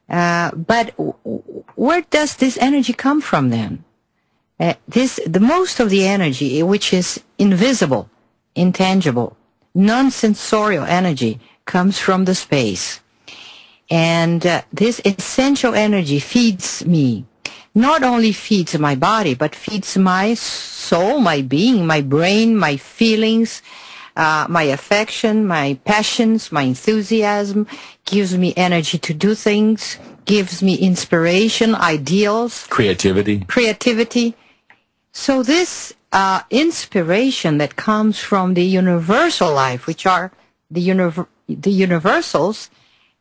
But where does this energy come from then? The most of the energy, which is invisible, intangible, non-sensorial energy, comes from the space. And this essential energy feeds me. Not only feeds my body, but feeds my soul, my being, my brain, my feelings, my affection, my passions, my enthusiasm, gives me energy to do things, gives me inspiration, ideals. Creativity. So this inspiration that comes from the universal life, which are the universals,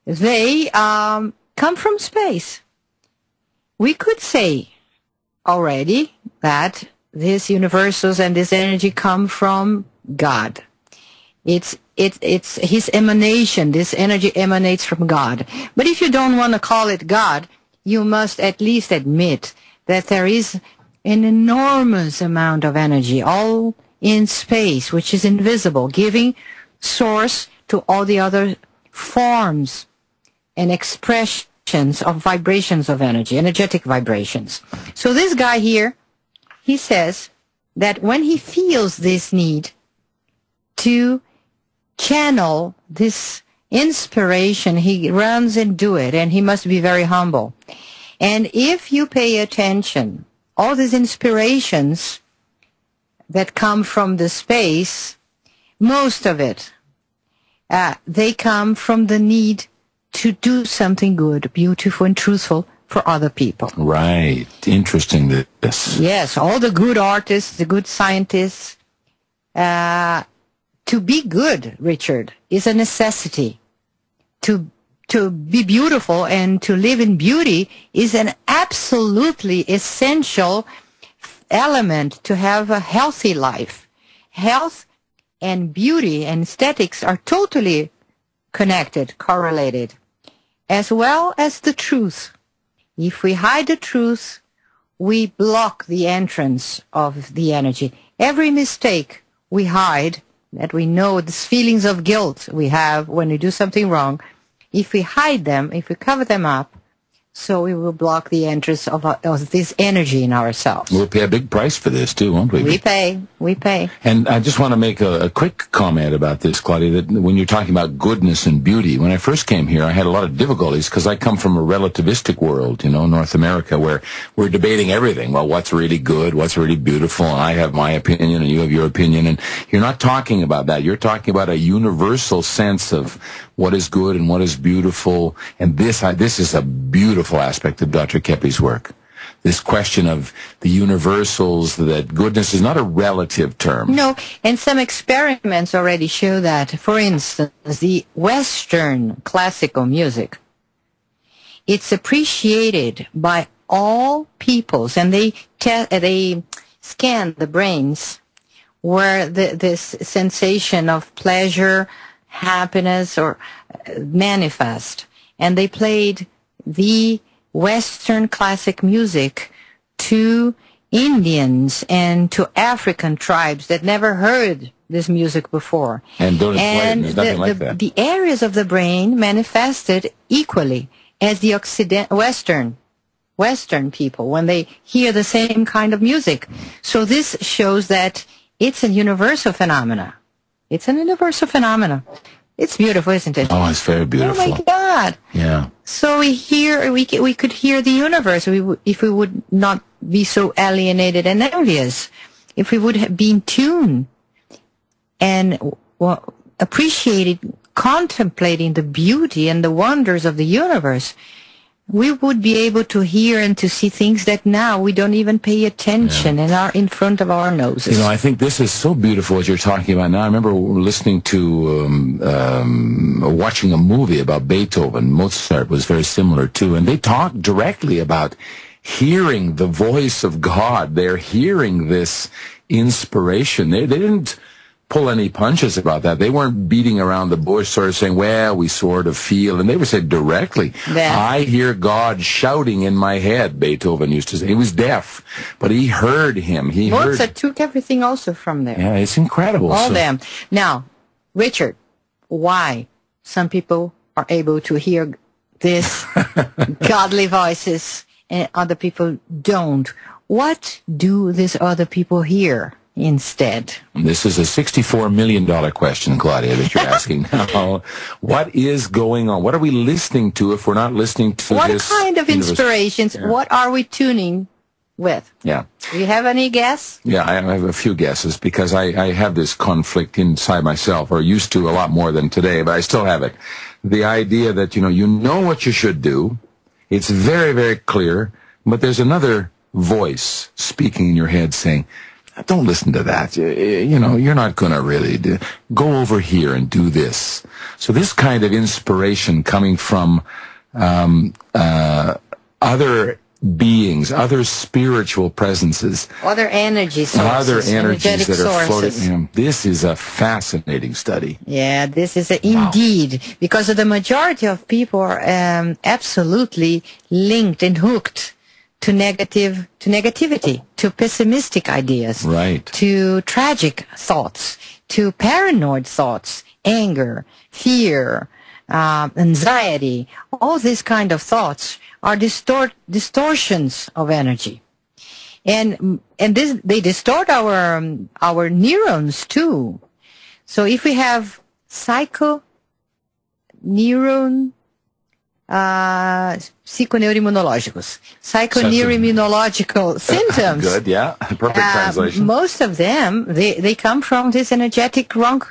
they come from space. We could say already that these universals and this energy come from God. It's his emanation. This energy emanates from God. But if you don't want to call it God, you must at least admit that there is an enormous amount of energy all in space, which is invisible, giving source to all the other forms and expressions of vibrations of energy, energetic vibrations. So this guy here, he says that when he feels this need to channel this inspiration, he runs and do it, and he must be very humble. And if you pay attention, all these inspirations that come from the space, most of it, they come from the need to do something good, beautiful, and truthful for other people. Right. Interesting, this. Yes, all the good artists, the good scientists. To be good, Richard, is a necessity. To be beautiful and to live in beauty is an absolutely essential element to have a healthy life. Health and beauty and aesthetics are totally connected, correlated, as well as the truth. If we hide the truth, we block the entrance of the energy. Every mistake we hide, that we know, these feelings of guilt we have when we do something wrong, if we hide them, if we cover them up, so we will block the entrance of this energy in ourselves. We'll pay a big price for this, too, won't we? We pay. And I just want to make a quick comment about this, Claudia, that when you're talking about goodness and beauty, when I first came here, I had a lot of difficulties because I come from a relativistic world, North America, where we're debating everything. Well, what's really good? What's really beautiful? I have my opinion and you have your opinion. And you're not talking about that. You're talking about a universal sense of what is good and what is beautiful. And this is a beautiful aspect of Dr. Keppe's work. This question of the universals, that goodness is not a relative term. No, and some experiments already show that. For instance, the Western classical music, it's appreciated by all peoples, and they scan the brains where this sensation of pleasure, happiness, or manifest. And they played the Western classic music to Indians and to African tribes that never heard this music before. And don't explain, there's nothing like that. The areas of the brain manifested equally as the Western people when they hear the same kind of music. So this shows that it's a universal phenomena. It's an universal phenomena. It's beautiful, isn't it? Oh, it's very beautiful. Oh my God! Yeah. So we could hear the universe if we would not be so alienated and envious. If we would have been tuned and appreciated, contemplating the beauty and the wonders of the universe, we would be able to hear and to see things that now we don't even pay attention and are in front of our noses. I think this is so beautiful what you're talking about now. I remember listening to, watching a movie about Beethoven. Mozart was very similar too. And they talked directly about hearing the voice of God. They're hearing this inspiration. They didn't pull any punches about that. They weren't beating around the bush, sort of saying, well, we sort of feel. And they would say directly, I hear God shouting in my head, Beethoven used to say. He was deaf, but he heard him. Mozart took everything also from there. Yeah, it's incredible. All them. Now, Richard, why some people are able to hear these godly voices and other people don't. What do these other people hear instead? This is a $64 million question, Claudia, that you're asking now. What is going on? What are we listening to if we're not listening to what this? What kind of inspirations? Yeah. What are we tuning with? Yeah. Do you have any guess? Yeah, I have a few guesses because I have this conflict inside myself, or used to a lot more than today, but I still have it. The idea that, you know what you should do. It's very, very clear, but there's another voice speaking in your head saying, don't listen to that. You're not going to really go over here and do this. So this kind of inspiration coming from other beings, other spiritual presences, other energy sources, other energies that are sources. floating. This is a fascinating study. Yeah, this is indeed, because the majority of people are absolutely linked and hooked to negativity, to pessimistic ideas, right, to tragic thoughts, to paranoid thoughts, anger, fear, anxiety. All these kind of thoughts are distortions of energy, and they distort our neurons too. So if we have psychoneuroimmunological symptoms. Good, yeah, perfect translation. Most of them they come from this energetic wrong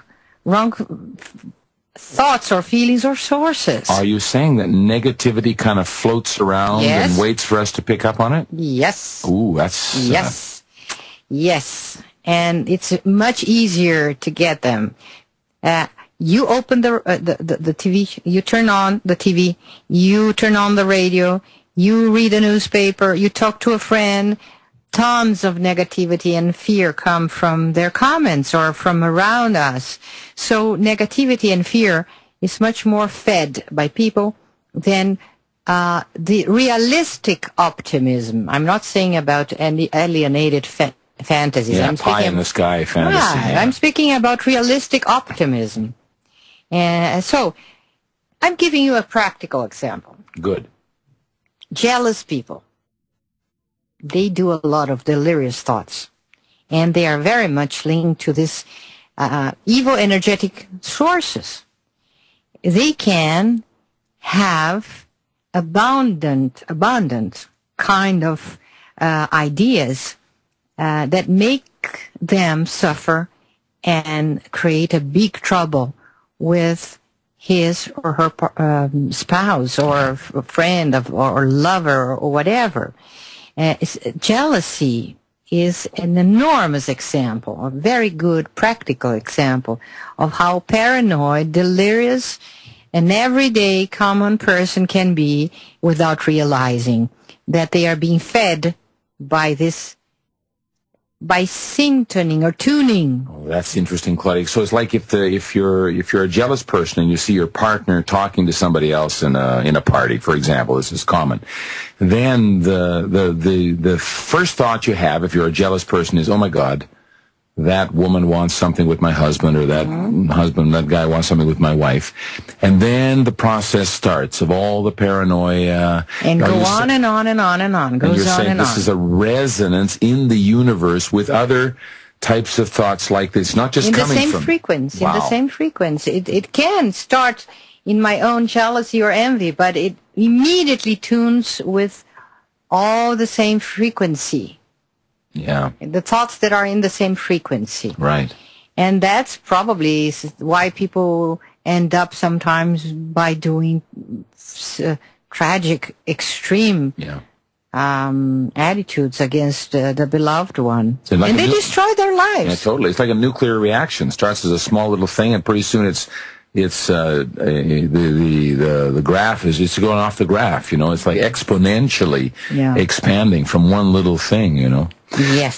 thoughts or feelings or sources. Are you saying that negativity kind of floats around and waits for us to pick up on it? Yes. Ooh, that's... Yes. And it's much easier to get them. You open the TV, you turn on the TV, you turn on the radio, you read a newspaper, you talk to a friend. Tons of negativity and fear come from their comments or from around us. So negativity and fear is much more fed by people than the realistic optimism. I'm not saying about any alienated fantasies. Yeah, I'm pie in the sky fantasy. Yeah. I'm speaking about realistic optimism. So I'm giving you a practical example. Good. Jealous people. They do a lot of delirious thoughts, and they are very much linked to this evil energetic sources. They can have abundant kind of ideas that make them suffer and create a big trouble with his or her spouse or friend or lover or whatever. Jealousy is an enormous example, a very good practical example of how paranoid, delirious, an everyday common person can be without realizing that they are being fed by this, by syntoning or tuning. Oh, that's interesting, Claudia. So it's like if you're a jealous person and you see your partner talking to somebody else in a party, for example, this is common. Then the first thought you have if you're a jealous person is, oh my God, that woman wants something with my husband, or that that guy wants something with my wife. And then the process starts of all the paranoia. And go on and on and on and on. Goes and you're on saying and this on. is a resonance in the universe with other types of thoughts like this, not just coming from... In the same frequency. Wow. In the same frequency. It can start in my own jealousy or envy, but it immediately tunes with all the same frequency. Yeah. The thoughts that are in the same frequency. Right. And that's probably why people end up sometimes by doing tragic, extreme attitudes against the beloved one. So like, and they destroy their lives. Yeah, totally. It's like a nuclear reaction. Starts as a small little thing, and pretty soon the graph is going off the graph. You know, it's like exponentially expanding from one little thing. You know. Yes.